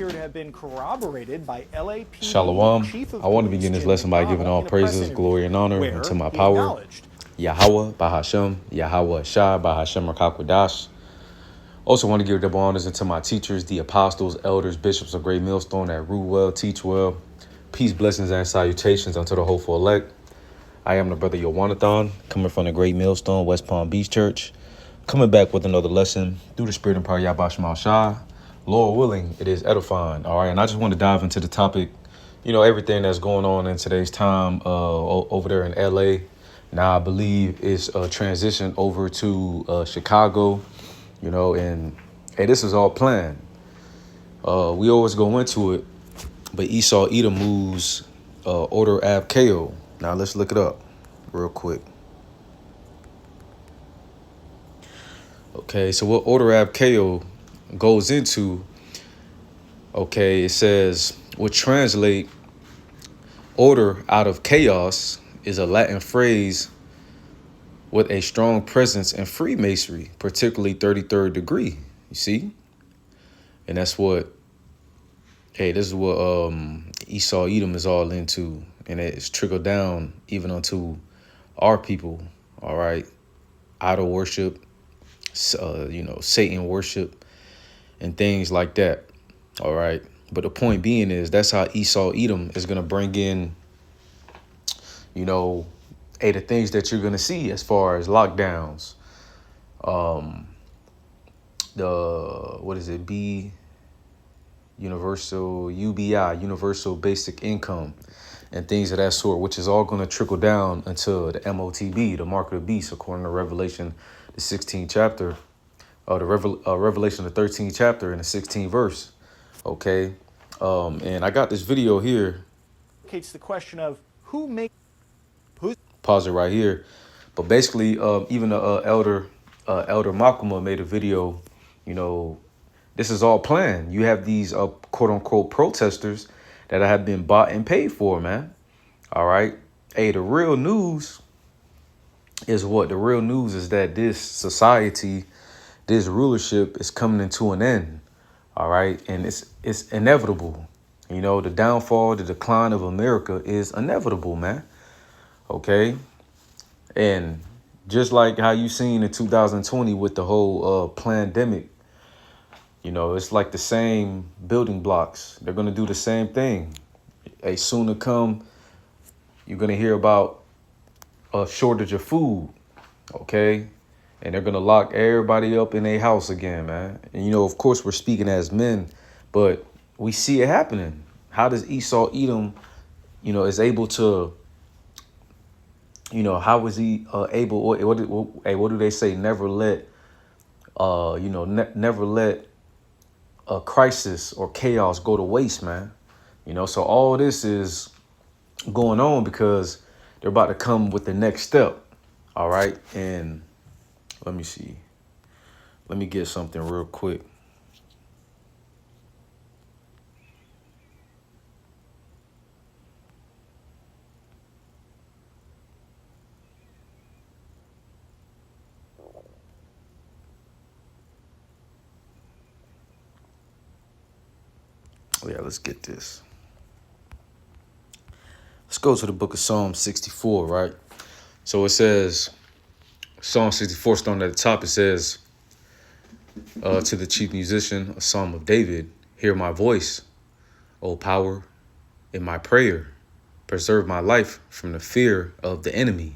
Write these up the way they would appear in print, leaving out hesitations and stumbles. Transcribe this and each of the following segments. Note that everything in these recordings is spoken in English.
appear to have been corroborated by LAPD Shalom. Chief of I want to Police begin this Jim lesson by giving McDonnell all in a press praises, glory, and honor where unto my he power, acknowledged Yahweh, Bahashem, Yahweh Shai, Bahashem Rakakwadash. Also want to give double honors unto my teachers, the apostles, elders, bishops of Great Millstone that rule well, teach well. Peace, blessings, and salutations unto the hopeful elect. I am the brother Yowanathan, coming from the Great Millstone, West Palm Beach Church, coming back with another lesson through the spirit and power of Yahweh Shema Shai. Lord willing, it is edifying. All right, and I just want to dive into the topic, everything that's going on in today's time over there in LA. Now I believe it's a transition over to Chicago, and hey, this is all planned. We always go into it, but Esau Edom moves order Ab Chao. Now let's look it up real quick. Okay, so what order Ab Chao goes into, okay, it says, would translate order out of chaos is a Latin phrase with a strong presence in Freemasonry, particularly 33rd degree. You see? And that's what, hey, this is what Esau Edom is all into. And it's trickled down even onto our people, all right? Idol worship, Satan worship, and things like that, all right? But the point being is that's how Esau Edom is going to bring in, the things that you're going to see as far as lockdowns, universal UBI, universal basic income, and things of that sort, which is all going to trickle down until the MOTB, the mark of the beast, according to Revelation, the 16th chapter, Revelation, the 13th chapter and the 16th verse. Okay. And I got this video here. the question of who's Pause it right here. But basically, even the elder Makuma made a video, this is all planned. You have these quote unquote protesters that have been bought and paid for, man. All right. Hey, the real news is what? The real news is that this society, this rulership is coming into an end. All right. And it's inevitable. The downfall, the decline of America is inevitable, man. Okay. And just like how you seen in 2020 with the whole pandemic, it's like the same building blocks. They're going to do the same thing. Soon to come, you're going to hear about a shortage of food, okay? And they're going to lock everybody up in a house again, man. And, of course, we're speaking as men, but we see it happening. How does Esau Edom, is able to, how is he able, what do they say? Never let, never let a crisis or chaos go to waste, man. So all this is going on because they're about to come with the next step. All right. And let me see. Let me get something real quick. Yeah, let's get this. Let's go to the book of Psalm 64, right? So it says, Psalm 64, starting at the top, it says, to the chief musician, a psalm of David, hear my voice, O power, in my prayer. Preserve my life from the fear of the enemy.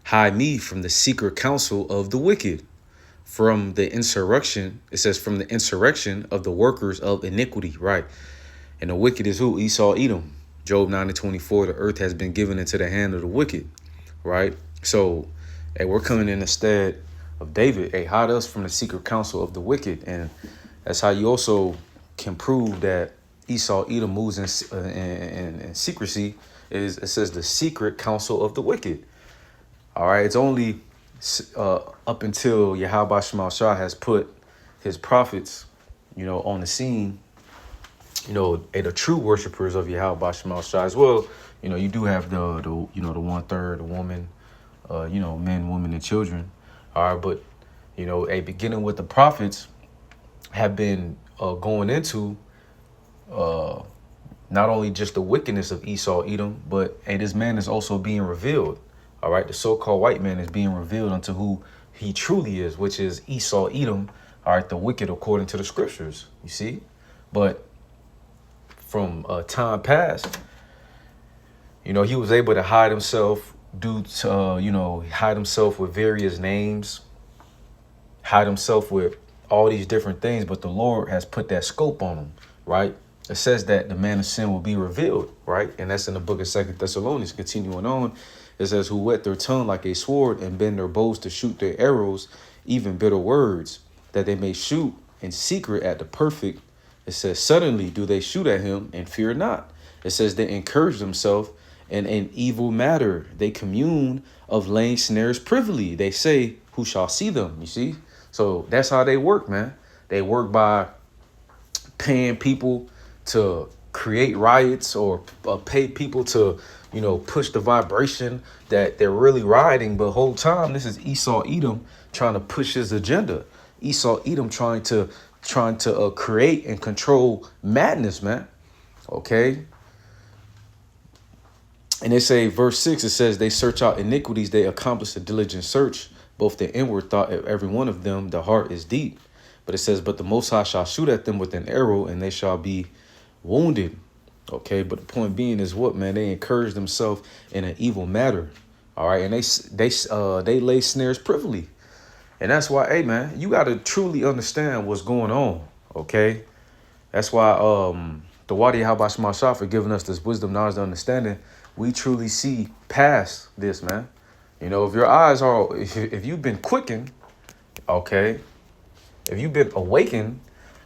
Hide me from the secret counsel of the wicked, from the insurrection. It says from the insurrection of the workers of iniquity, right? And the wicked is who? Esau Edom. Job 9:24, the earth has been given into the hand of the wicked, right? So, hey, we're coming in instead of David. Hey, hide us from the secret counsel of the wicked. And that's how you also can prove that Esau Edom moves in secrecy. It says the secret counsel of the wicked. All right, it's only up until Yahweh Shema Shah has put his prophets, on the scene, the true worshipers of Yahweh Shema Shah as well. You do have the 1/3, the woman, men, women, and children. All right, but beginning with the prophets have been going into not only just the wickedness of Esau, Edom, but hey, this man is also being revealed. All right, the so-called white man is being revealed unto who he truly is, which is Esau, Edom. All right, the wicked according to the scriptures. You see, but from time past, he was able to hide himself due to hide himself with various names, hide himself with all these different things. But the Lord has put that scope on him, right? It says that the man of sin will be revealed, right? And that's in the book of 2 Thessalonians. Continuing on, it says, who whet their tongue like a sword and bend their bows to shoot their arrows, even bitter words, that they may shoot in secret at the perfect. It says, suddenly do they shoot at him and fear not. It says they encourage themselves in an evil matter. They commune of laying snares privily. They say, who shall see them? You see? So that's how they work, man. They work by paying people to create riots or pay people to, push the vibration that they're really rioting. But whole time, this is Esau Edom trying to push his agenda. Esau Edom trying to create and control madness, man. Okay. And they say, verse 6, it says, they search out iniquities. They accomplish a diligent search. Both the inward thought of every one of them, the heart is deep. But it says, but the Most High shall shoot at them with an arrow, and they shall be wounded. Okay, but the point being is what, man? They encourage themselves in an evil matter. All right, and they lay snares privily. And that's why, hey, man, you got to truly understand what's going on. Okay, that's why the Wadi Habash Mashah for giving us this wisdom, knowledge, and understanding. We truly see past this, man. If your eyes are, if you've been quickened, okay, if you've been awakened,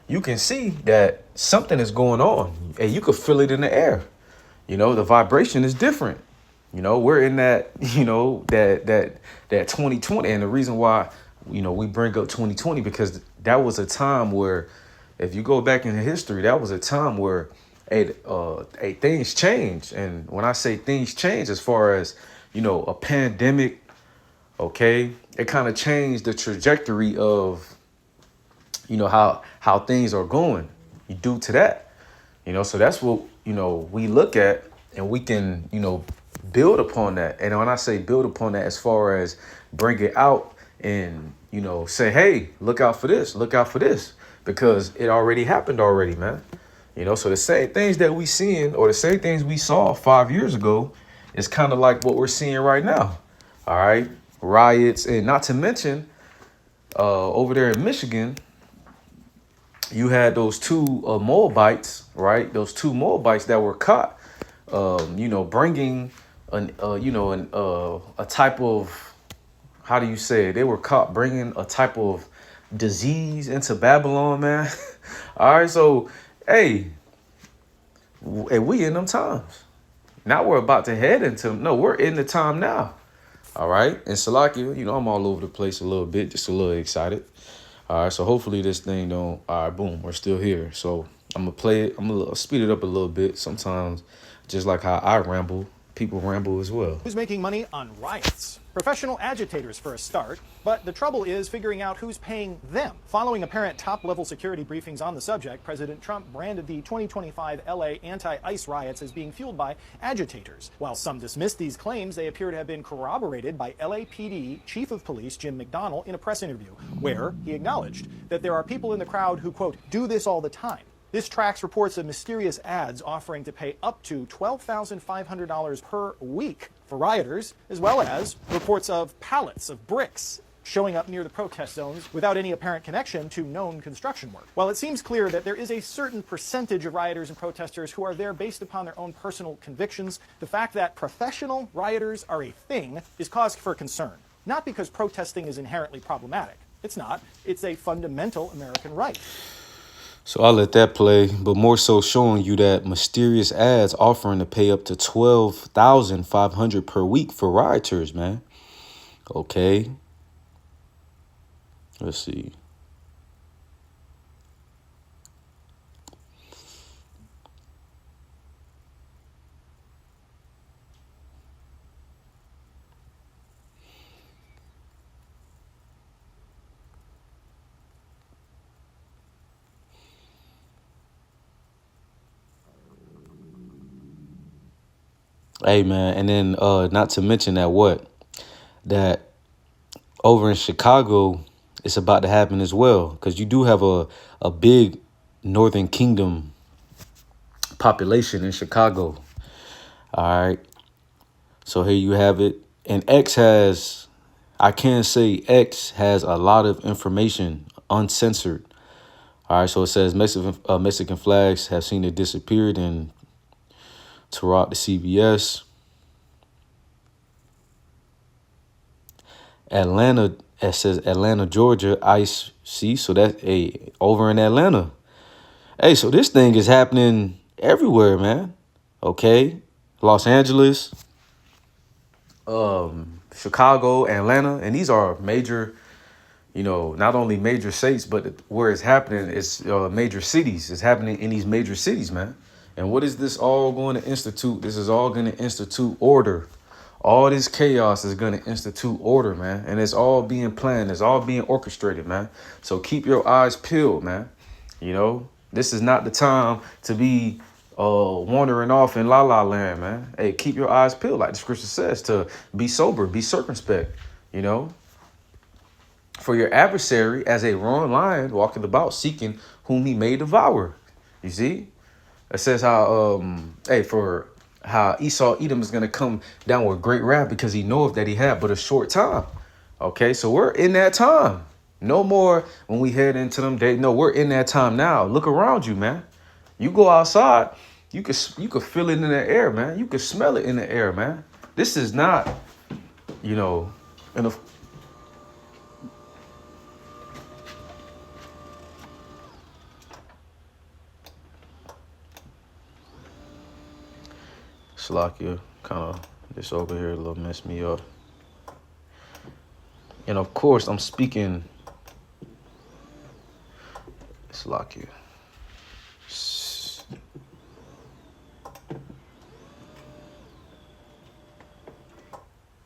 you can see that something is going on, and you could feel it in the air. The vibration is different. We're in that, that 2020, and the reason why, we bring up 2020 because that was a time where, if you go back in history, that was a time where, things change. And when I say things change, as far as a pandemic, okay, it kind of changed the trajectory of how things are going due to that. So that's what we look at, and we can build upon that. And when I say build upon that, as far as bring it out and say, hey, look out for this, because it already happened already, man. So the same things that we seeing, or the same things we saw 5 years ago, is kind of like what we're seeing right now. All right, riots, and not to mention over there in Michigan, you had those two Moabites, right? Those two Moabites that were caught, bringing a type of, how do you say it? They were caught bringing a type of disease into Babylon, man. All right, so hey, we in them times. Now we're about to head into them. No, we're in the time now. All right, and Salakia, I'm all over the place a little bit, just a little excited. All right, so hopefully this thing don't. All right, boom, we're still here. So I'm gonna play it. I'm gonna speed it up a little bit. Sometimes, just like how I ramble, people ramble as well. Who's making money on riots? Professional agitators for a start, but the trouble is figuring out who's paying them. Following apparent top-level security briefings on the subject, President Trump branded the 2025 LA anti-ICE riots as being fueled by agitators. While some dismissed these claims, they appear to have been corroborated by LAPD Chief of Police Jim McDonnell in a press interview, where he acknowledged that there are people in the crowd who, quote, do this all the time. This tracks reports of mysterious ads offering to pay up to $12,500 per week for rioters, as well as reports of pallets of bricks showing up near the protest zones without any apparent connection to known construction work. While it seems clear that there is a certain percentage of rioters and protesters who are there based upon their own personal convictions, the fact that professional rioters are a thing is cause for concern. Not because protesting is inherently problematic. It's not. It's a fundamental American right. So I'll let that play, but more so showing you that mysterious ads offering to pay up to $12,500 per week for rioters, man. Okay. Let's see. Hey, man. And then not to mention that over in Chicago, it's about to happen as well, because you do have a big Northern Kingdom population in Chicago. All right. So here you have it. And I can say X has a lot of information uncensored. All right. So it says Mexican flags have seen it disappeared in Tarot the CBS. Atlanta, it says Atlanta, Georgia, ICE. See, so that's over in Atlanta. Hey, so this thing is happening everywhere, man. Okay. Los Angeles, Chicago, Atlanta, and these are major, not only major states, but where it's happening is major cities. It's happening in these major cities, man. And what is this all going to institute? This is all going to institute order. All this chaos is going to institute order, man. And it's all being planned. It's all being orchestrated, man. So keep your eyes peeled, man. This is not the time to be wandering off in la la land, man. Hey, keep your eyes peeled, like the scripture says, to be sober, be circumspect, For your adversary, as a roaring lion, walking about, seeking whom he may devour. You see? It says for how Esau Edom is going to come down with great wrath because he knoweth that he had but a short time. Okay, so we're in that time. No more when we head into them days. No, we're in that time now. Look around you, man. You go outside, you could feel it in the air, man. You could smell it in the air, man. This is not, in a Slovakia, kind of this over here a little messed me up. And of course, I'm speaking Slovakia.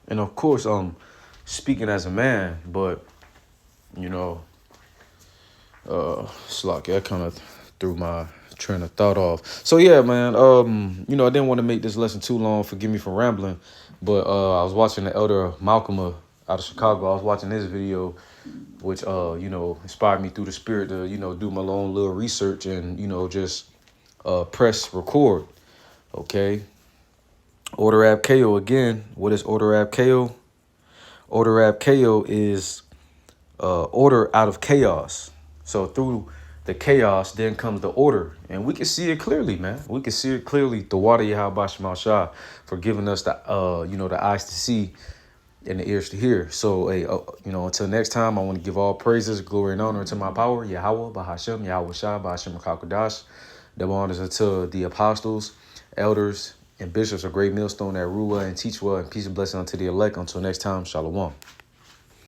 And of course, I'm speaking as a man, but, Slovakia, I kind of threw my train of thought off. So yeah, man, I didn't want to make this lesson too long. Forgive me for rambling, but I was watching the elder Malcolm out of Chicago. I was watching his video, which inspired me through the spirit to do my own little research and just press record. Okay. Order Ab Chao again. What is Order Ab Chao? Order Ab Chao is order out of chaos. So through the chaos, then comes the order. And we can see it clearly, man. We can see it clearly. The water Yahweh Shah for giving us the the eyes to see and the ears to hear. So, until next time, I want to give all praises, glory, and honor to my power, Yahweh, Bahashem, Yahweh Shah, Bahashem Kakodash. Double honors unto the apostles, elders, and bishops of Great Millstone that rule well and teach well, and peace and blessing unto the elect. Until next time, Shalom.